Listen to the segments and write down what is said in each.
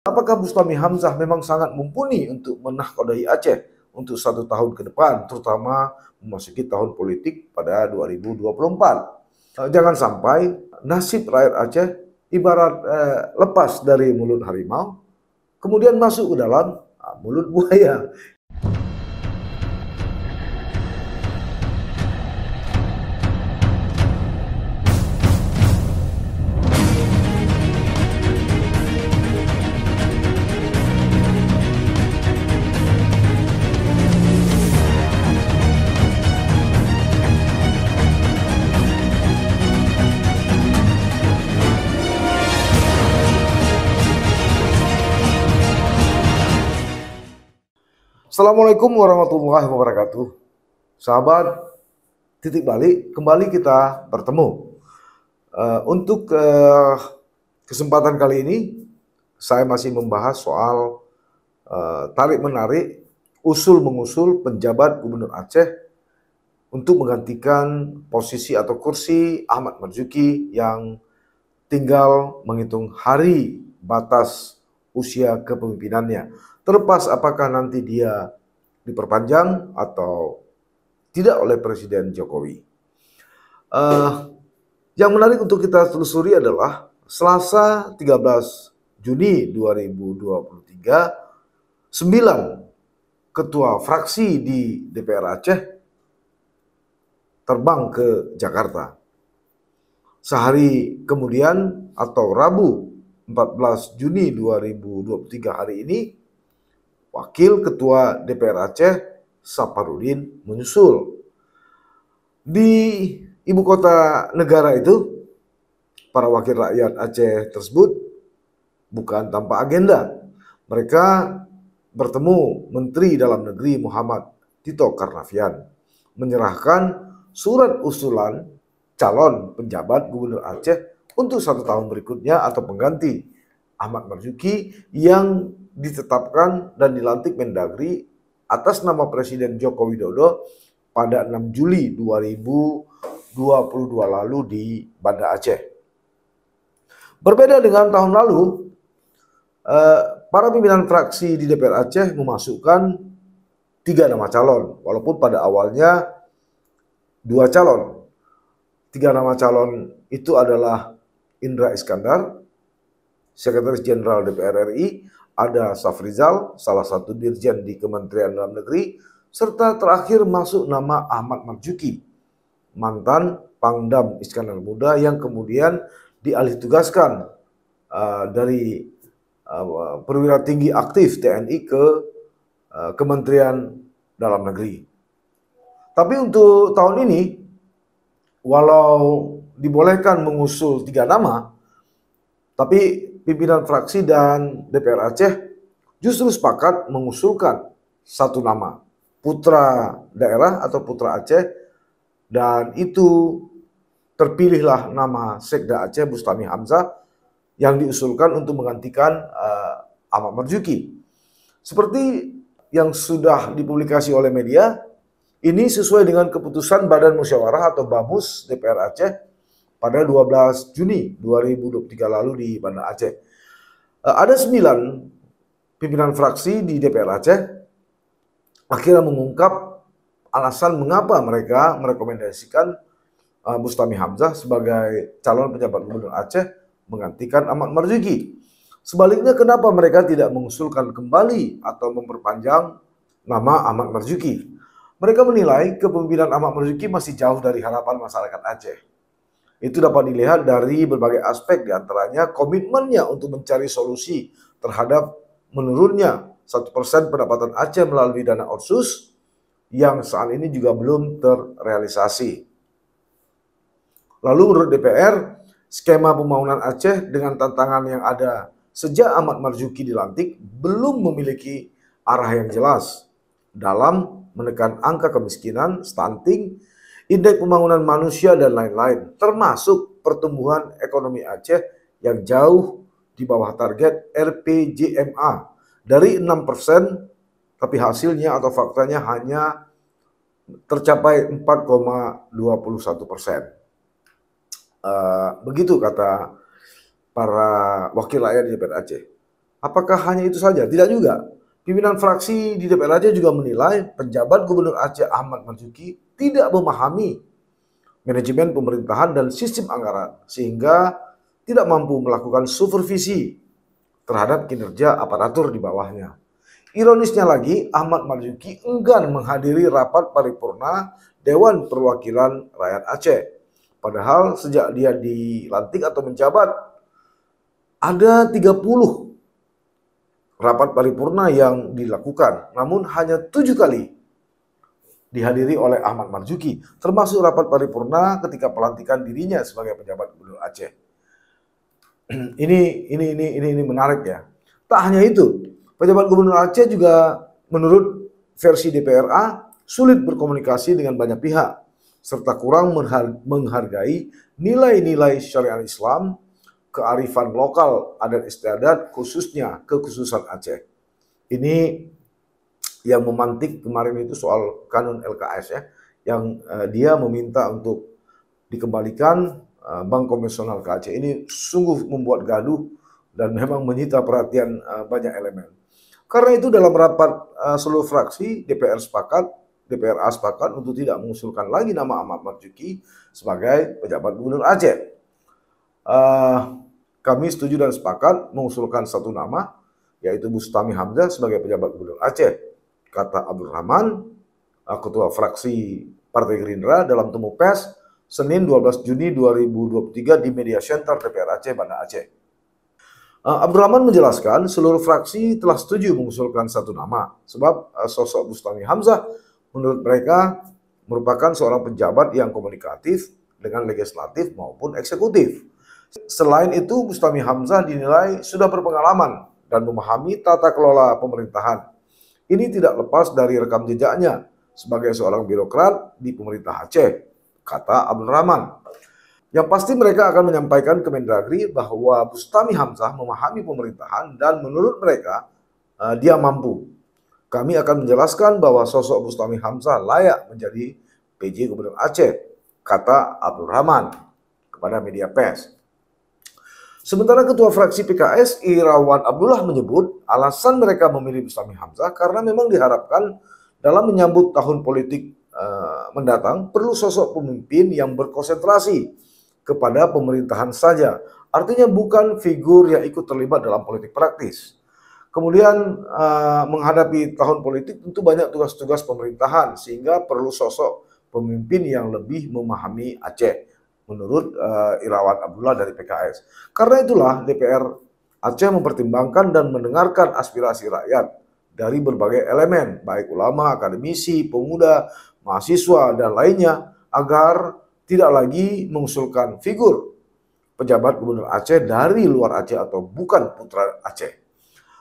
Apakah Bustami Hamzah memang sangat mumpuni untuk menahkodai Aceh untuk 1 tahun ke depan, terutama memasuki tahun politik pada 2024? Jangan sampai nasib rakyat Aceh ibarat lepas dari mulut harimau, kemudian masuk ke dalam mulut buaya. Assalamualaikum warahmatullahi wabarakatuh. Sahabat Titik Balik, kembali kita bertemu. Untuk kesempatan kali ini, saya masih membahas soal tarik-menarik, usul-mengusul penjabat Gubernur Aceh untuk menggantikan posisi atau kursi Ahmad Marzuki yang tinggal menghitung hari batas usia kepemimpinannya. Terlepas apakah nanti dia diperpanjang atau tidak oleh Presiden Jokowi. Yang menarik untuk kita telusuri adalah Selasa 13 Juni 2023, 9 ketua fraksi di DPR Aceh terbang ke Jakarta. Sehari kemudian atau Rabu 14 Juni 2023 hari ini, Wakil Ketua DPR Aceh Saparudin menyusul. Di ibu kota negara itu, para wakil rakyat Aceh tersebut bukan tanpa agenda. Mereka bertemu Menteri Dalam Negeri Muhammad Tito Karnavian, menyerahkan surat usulan calon penjabat Gubernur Aceh untuk 1 tahun berikutnya atau pengganti Ahmad Marzuki yang ditetapkan dan dilantik Mendagri atas nama Presiden Joko Widodo pada 6 Juli 2022 lalu di Banda Aceh. Berbeda dengan tahun lalu, para pimpinan fraksi di DPR Aceh memasukkan 3 nama calon, walaupun pada awalnya 2 calon. 3 nama calon itu adalah Indra Iskandar, Sekretaris Jenderal DPR RI, ada Safrizal, salah satu dirjen di Kementerian Dalam Negeri, serta terakhir masuk nama Ahmad Marzuki, mantan Pangdam Iskandar Muda yang kemudian dialih tugaskan dari perwira tinggi aktif TNI ke Kementerian Dalam Negeri. Tapi untuk tahun ini, walau dibolehkan mengusul 3 nama, tapi pimpinan fraksi dan DPR Aceh justru sepakat mengusulkan 1 nama, putra daerah atau putra Aceh, dan itu terpilihlah nama Sekda Aceh Bustami Hamzah yang diusulkan untuk menggantikan Ahmad Marzuki. Seperti yang sudah dipublikasi oleh media, ini sesuai dengan keputusan Badan Musyawarah atau BAMUS DPR Aceh pada 12 Juni 2023 lalu di Banda Aceh. Ada 9 pimpinan fraksi di DPR Aceh akhirnya mengungkap alasan mengapa mereka merekomendasikan Bustami Hamzah sebagai calon penjabat Gubernur Aceh menggantikan Ahmad Marzuki. Sebaliknya, kenapa mereka tidak mengusulkan kembali atau memperpanjang nama Ahmad Marzuki? Mereka menilai kepemimpinan Ahmad Marzuki masih jauh dari harapan masyarakat Aceh. Itu dapat dilihat dari berbagai aspek, diantaranya komitmennya untuk mencari solusi terhadap menurunnya 1% pendapatan Aceh melalui dana otsus yang saat ini juga belum terrealisasi. Lalu menurut DPR, skema pembangunan Aceh dengan tantangan yang ada sejak Ahmad Marzuki dilantik belum memiliki arah yang jelas dalam menekan angka kemiskinan, stunting, indeks pembangunan manusia, dan lain-lain, termasuk pertumbuhan ekonomi Aceh yang jauh di bawah target RPJMA dari 6%, tapi hasilnya atau faktanya hanya tercapai 4,21%. Begitu kata para wakil rakyat di DPR Aceh. Apakah hanya itu saja? Tidak juga. Pimpinan fraksi di DPR Aceh juga menilai penjabat Gubernur Aceh Ahmad Marzuki tidak memahami manajemen pemerintahan dan sistem anggaran, sehingga tidak mampu melakukan supervisi terhadap kinerja aparatur di bawahnya. Ironisnya lagi, Ahmad Marzuki enggan menghadiri rapat paripurna Dewan Perwakilan Rakyat Aceh. Padahal sejak dia dilantik atau menjabat, ada 30 rapat paripurna yang dilakukan, namun hanya 7 kali dihadiri oleh Ahmad Marzuki, termasuk rapat paripurna ketika pelantikan dirinya sebagai penjabat Gubernur Aceh. Ini menarik ya. Tak hanya itu, penjabat Gubernur Aceh juga menurut versi DPRA sulit berkomunikasi dengan banyak pihak serta kurang menghargai nilai-nilai syariat Islam, kearifan lokal, adat istiadat, khususnya kekhususan Aceh. Ini yang memantik kemarin itu soal kanun LKS ya, yang dia meminta untuk dikembalikan Bank Konvensional ke Aceh. Ini sungguh membuat gaduh dan memang menyita perhatian banyak elemen. Karena itu dalam rapat seluruh fraksi DPRA sepakat untuk tidak mengusulkan lagi nama Ahmad Marzuki sebagai pejabat Gubernur Aceh. Kami setuju dan sepakat mengusulkan satu nama, yaitu Bustami Hamzah sebagai pejabat Gubernur Aceh, kata Abdul Rahman, ketua fraksi Partai Gerindra dalam temu pers Senin 12 Juni 2023 di Media Center DPR Aceh, Banda Aceh. Abdul Rahman menjelaskan seluruh fraksi telah setuju mengusulkan satu nama, sebab sosok Bustami Hamzah menurut mereka merupakan seorang pejabat yang komunikatif dengan legislatif maupun eksekutif. Selain itu, Bustami Hamzah dinilai sudah berpengalaman dan memahami tata kelola pemerintahan. Ini tidak lepas dari rekam jejaknya sebagai seorang birokrat di pemerintah Aceh, kata Abdul Rahman. Yang pasti mereka akan menyampaikan ke Mendagri bahwa Bustami Hamzah memahami pemerintahan dan menurut mereka dia mampu. Kami akan menjelaskan bahwa sosok Bustami Hamzah layak menjadi PJ Gubernur Aceh, kata Abdul Rahman kepada media pers. Sementara Ketua Fraksi PKS Irawan Abdullah menyebut alasan mereka memilih Bustami Hamzah karena memang diharapkan dalam menyambut tahun politik mendatang perlu sosok pemimpin yang berkonsentrasi kepada pemerintahan saja. Artinya bukan figur yang ikut terlibat dalam politik praktis. Kemudian menghadapi tahun politik tentu banyak tugas-tugas pemerintahan sehingga perlu sosok pemimpin yang lebih memahami Aceh. Menurut Irawan Abdullah dari PKS. Karena itulah DPR Aceh mempertimbangkan dan mendengarkan aspirasi rakyat dari berbagai elemen, baik ulama, akademisi, pemuda, mahasiswa, dan lainnya, agar tidak lagi mengusulkan figur pejabat Gubernur Aceh dari luar Aceh atau bukan putra Aceh.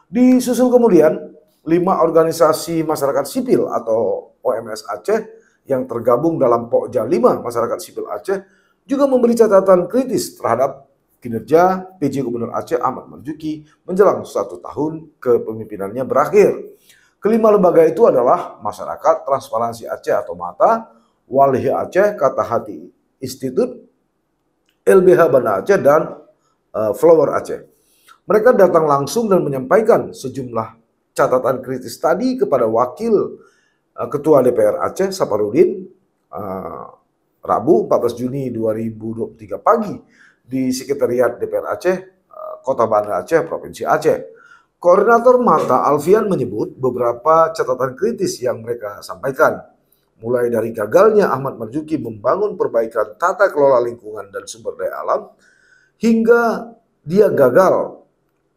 Disusul kemudian 5 organisasi masyarakat sipil atau OMS Aceh yang tergabung dalam Pokja 5 Masyarakat Sipil Aceh juga memberi catatan kritis terhadap kinerja PJ Gubernur Aceh Ahmad Marzuki menjelang 1 tahun kepemimpinannya berakhir. Kelima lembaga itu adalah Masyarakat Transparansi Aceh atau MATA, Walhi Aceh, Kata Hati Institute, LBH Banda Aceh, dan Flower Aceh. Mereka datang langsung dan menyampaikan sejumlah catatan kritis tadi kepada Wakil Ketua DPR Aceh Saparudin Rabu 14 Juni 2023 pagi di Sekretariat DPR Aceh, Kota Banda Aceh, Provinsi Aceh. Koordinator MATA Alfian menyebut beberapa catatan kritis yang mereka sampaikan, mulai dari gagalnya Ahmad Marzuki membangun perbaikan tata kelola lingkungan dan sumber daya alam, hingga dia gagal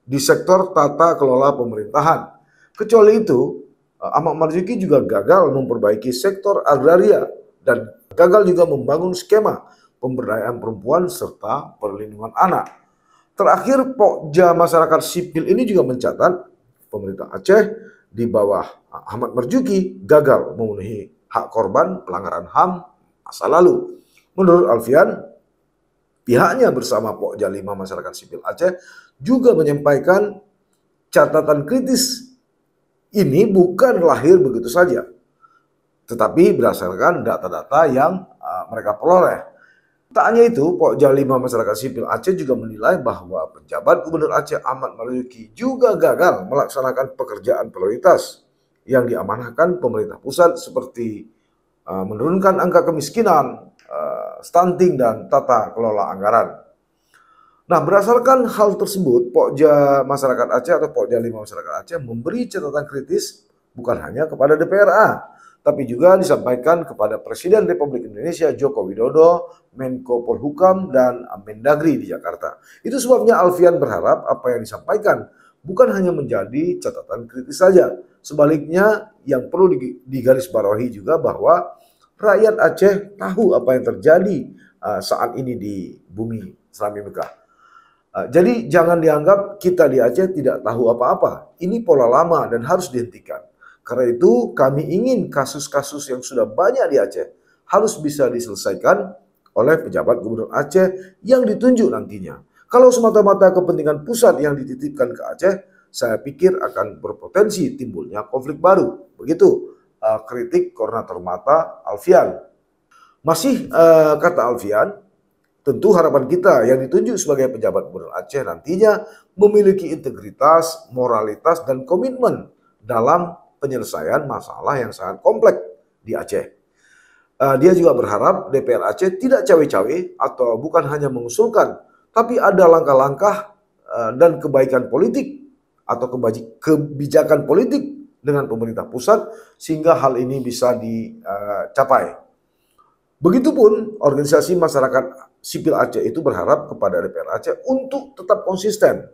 di sektor tata kelola pemerintahan. Kecuali itu, Ahmad Marzuki juga gagal memperbaiki sektor agraria dan gagal juga membangun skema pemberdayaan perempuan serta perlindungan anak. Terakhir, Pokja Masyarakat Sipil ini juga mencatat pemerintah Aceh di bawah Ahmad Marzuki gagal memenuhi hak korban pelanggaran HAM masa lalu. Menurut Alfian, pihaknya bersama Pokja 5 Masyarakat Sipil Aceh juga menyampaikan catatan kritis ini bukan lahir begitu saja, tetapi berdasarkan data-data yang mereka peroleh. Tak hanya itu, Pokja 5 Masyarakat Sipil Aceh juga menilai bahwa penjabat Gubernur Aceh Ahmad Marzuki juga gagal melaksanakan pekerjaan prioritas yang diamanahkan pemerintah pusat seperti menurunkan angka kemiskinan, stunting, dan tata kelola anggaran. Nah, berdasarkan hal tersebut, Pokja Masyarakat Aceh atau Pokja 5 Masyarakat Aceh memberi catatan kritis bukan hanya kepada DPRA, tapi juga disampaikan kepada Presiden Republik Indonesia Joko Widodo, Menko Polhukam, dan Mendagri di Jakarta. Itu sebabnya Alfian berharap apa yang disampaikan bukan hanya menjadi catatan kritis saja. Sebaliknya, yang perlu digarisbawahi juga bahwa rakyat Aceh tahu apa yang terjadi saat ini di bumi Selami Mekah. Jadi jangan dianggap kita di Aceh tidak tahu apa-apa. Ini pola lama dan harus dihentikan. Karena itu kami ingin kasus-kasus yang sudah banyak di Aceh harus bisa diselesaikan oleh pejabat Gubernur Aceh yang ditunjuk nantinya. Kalau semata-mata kepentingan pusat yang dititipkan ke Aceh, saya pikir akan berpotensi timbulnya konflik baru. Begitu kritik Koordinator Mata Alfian. Masih kata Alfian, tentu harapan kita yang ditunjuk sebagai pejabat Gubernur Aceh nantinya memiliki integritas, moralitas, dan komitmen dalam penyelesaian masalah yang sangat kompleks di Aceh. Dia juga berharap DPR Aceh tidak cawe-cawe atau bukan hanya mengusulkan, tapi ada langkah-langkah dan kebaikan politik atau kebijakan politik dengan pemerintah pusat sehingga hal ini bisa dicapai. Begitupun organisasi masyarakat sipil Aceh itu berharap kepada DPR Aceh untuk tetap konsisten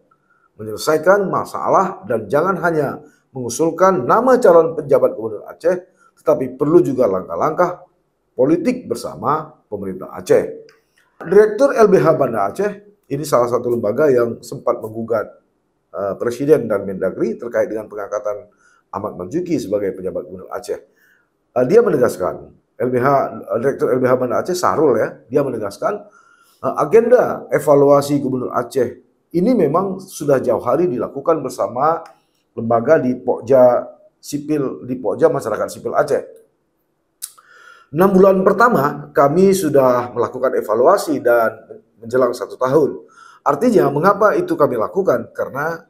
menyelesaikan masalah dan jangan hanya mengusulkan nama calon penjabat Gubernur Aceh, tetapi perlu juga langkah-langkah politik bersama pemerintah Aceh. Direktur LBH Banda Aceh, ini salah satu lembaga yang sempat menggugat Presiden dan Mendagri terkait dengan pengangkatan Ahmad Marzuki sebagai penjabat Gubernur Aceh. Dia menegaskan, Direktur LBH Banda Aceh Sahrul ya, dia menegaskan agenda evaluasi Gubernur Aceh ini memang sudah jauh hari dilakukan bersama lembaga di Pokja Masyarakat Sipil Aceh. 6 bulan pertama kami sudah melakukan evaluasi dan menjelang 1 tahun. Artinya mengapa itu kami lakukan? Karena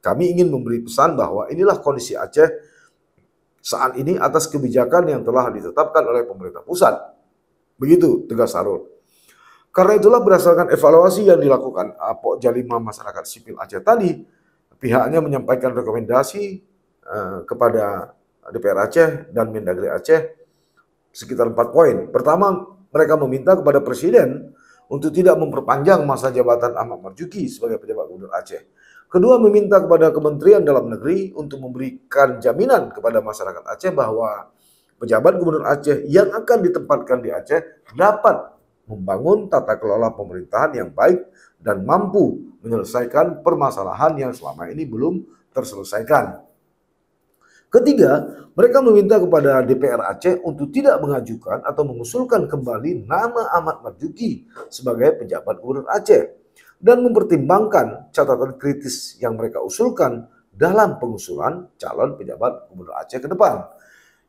kami ingin memberi pesan bahwa inilah kondisi Aceh saat ini atas kebijakan yang telah ditetapkan oleh pemerintah pusat. Begitu tegas Sahrul. Karena itulah berdasarkan evaluasi yang dilakukan Pokja 5 Masyarakat Sipil Aceh tadi, pihaknya menyampaikan rekomendasi kepada DPR Aceh dan Mendagri Aceh sekitar 4 poin. Pertama, mereka meminta kepada Presiden untuk tidak memperpanjang masa jabatan Ahmad Marzuki sebagai pejabat Gubernur Aceh. Kedua, meminta kepada Kementerian Dalam Negeri untuk memberikan jaminan kepada masyarakat Aceh bahwa pejabat Gubernur Aceh yang akan ditempatkan di Aceh dapat membangun tata kelola pemerintahan yang baik dan mampu menyelesaikan permasalahan yang selama ini belum terselesaikan. Ketiga, mereka meminta kepada DPR Aceh untuk tidak mengajukan atau mengusulkan kembali nama Ahmad Marzuki sebagai pejabat Gubernur Aceh dan mempertimbangkan catatan kritis yang mereka usulkan dalam pengusulan calon pejabat Gubernur Aceh ke depan.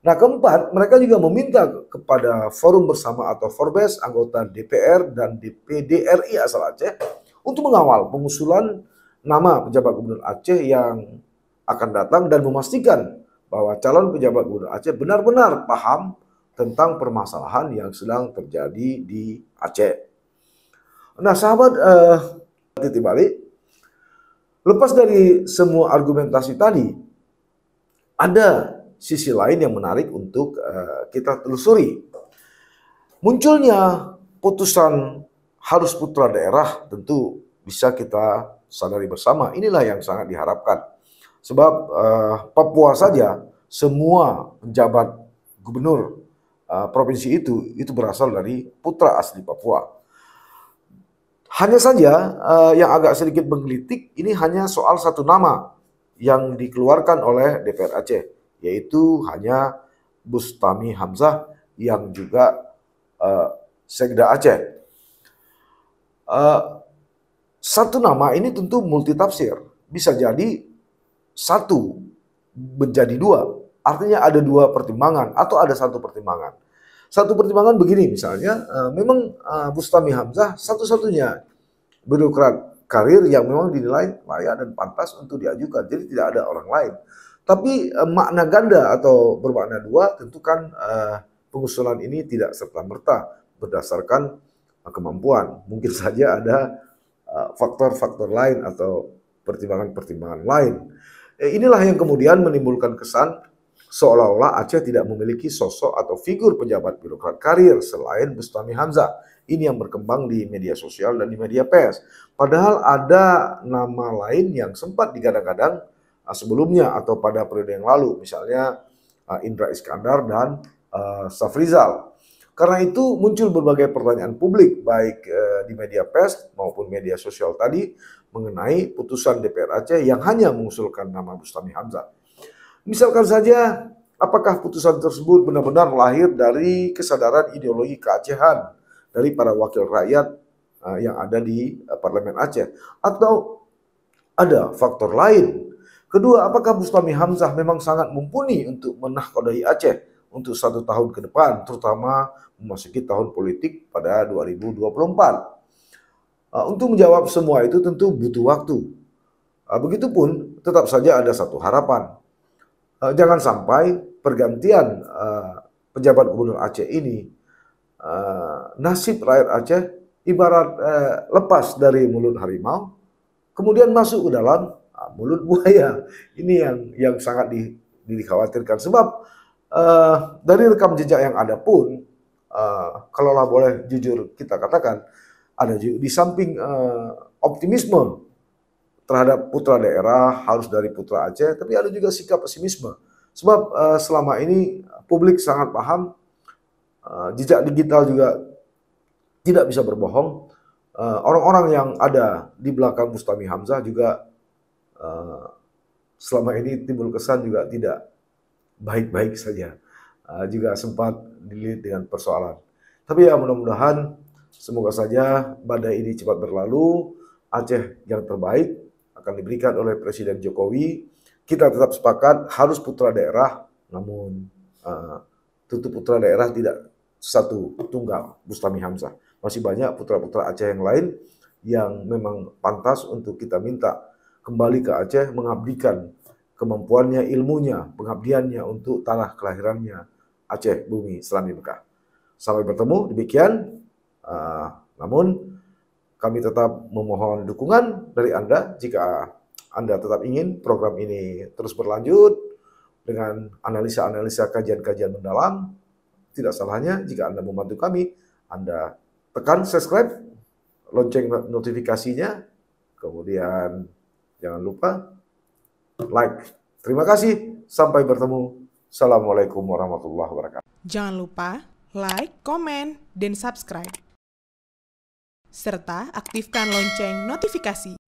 Nah, keempat, mereka juga meminta kepada Forum Bersama atau Forbes, anggota DPR dan DPD RI asal Aceh untuk mengawal pengusulan nama pejabat Gubernur Aceh yang akan datang dan memastikan bahwa calon pejabat Gubernur Aceh benar-benar paham tentang permasalahan yang sedang terjadi di Aceh. Nah, sahabat titik balik, lepas dari semua argumentasi tadi, ada sisi lain yang menarik untuk kita telusuri. Munculnya putusan harus putra daerah tentu bisa kita sadari bersama. Inilah yang sangat diharapkan. Sebab Papua saja semua penjabat gubernur provinsi itu berasal dari putra asli Papua. Hanya saja yang agak sedikit menggelitik ini hanya soal satu nama yang dikeluarkan oleh DPR Aceh, yaitu hanya Bustami Hamzah yang juga Sekda Aceh. Satu nama ini tentu multitafsir, bisa jadi satu menjadi dua, artinya ada dua pertimbangan atau ada satu pertimbangan. Satu pertimbangan begini misalnya, memang Bustami Hamzah satu-satunya birokrat karir yang memang dinilai layak dan pantas untuk diajukan. Jadi tidak ada orang lain. Tapi makna ganda atau bermakna dua tentu kan pengusulan ini tidak serta-merta berdasarkan kemampuan. Mungkin saja ada faktor-faktor lain atau pertimbangan-pertimbangan lain. Inilah yang kemudian menimbulkan kesan seolah-olah Aceh tidak memiliki sosok atau figur pejabat birokrat karir selain Bustami Hamzah. Ini yang berkembang di media sosial dan di media pers. Padahal ada nama lain yang sempat digadang-gadang sebelumnya atau pada periode yang lalu, misalnya Indra Iskandar dan Safrizal. Karena itu muncul berbagai pertanyaan publik baik di media pers maupun media sosial tadi mengenai putusan DPR Aceh yang hanya mengusulkan nama Bustami Hamzah. Misalkan saja, apakah putusan tersebut benar-benar lahir dari kesadaran ideologi keacehan dari para wakil rakyat yang ada di Parlemen Aceh, atau ada faktor lain? Kedua, apakah Bustami Hamzah memang sangat mumpuni untuk menahkodai Aceh untuk 1 tahun ke depan, terutama memasuki tahun politik pada 2024? Untuk menjawab semua itu tentu butuh waktu. Begitupun tetap saja ada satu harapan. Jangan sampai pergantian pejabat gubernur Aceh ini, nasib rakyat Aceh ibarat lepas dari mulut harimau, kemudian masuk ke dalam mulut buaya. Ini yang sangat dikhawatirkan. Sebab dari rekam jejak yang ada pun, kalaulah boleh jujur kita katakan, ada juga di samping optimisme terhadap putra daerah harus dari putra Aceh, tapi ada juga sikap pesimisme. Sebab selama ini publik sangat paham, jejak digital juga tidak bisa berbohong. Orang-orang yang ada di belakang Bustami Hamzah juga selama ini timbul kesan juga tidak baik-baik saja. Juga sempat dililit dengan persoalan. Tapi ya mudah-mudahan semoga saja badai ini cepat berlalu, Aceh yang terbaik akan diberikan oleh Presiden Jokowi. Kita tetap sepakat harus putra daerah, namun tentu putra daerah tidak satu tunggal Bustami Hamzah. Masih banyak putra-putra Aceh yang lain yang memang pantas untuk kita minta kembali ke Aceh mengabdikan kemampuannya, ilmunya, pengabdiannya untuk tanah kelahirannya Aceh, bumi Serambi Mekah. Sampai bertemu, demikian. Namun kami tetap memohon dukungan dari Anda jika Anda tetap ingin program ini terus berlanjut dengan analisa-analisa kajian-kajian mendalam. Tidak salahnya jika Anda membantu kami, Anda tekan subscribe, lonceng notifikasinya, kemudian jangan lupa like. Terima kasih, sampai bertemu. Assalamualaikum warahmatullahi wabarakatuh. Jangan lupa like, komen, dan subscribe. Serta aktifkan lonceng notifikasi.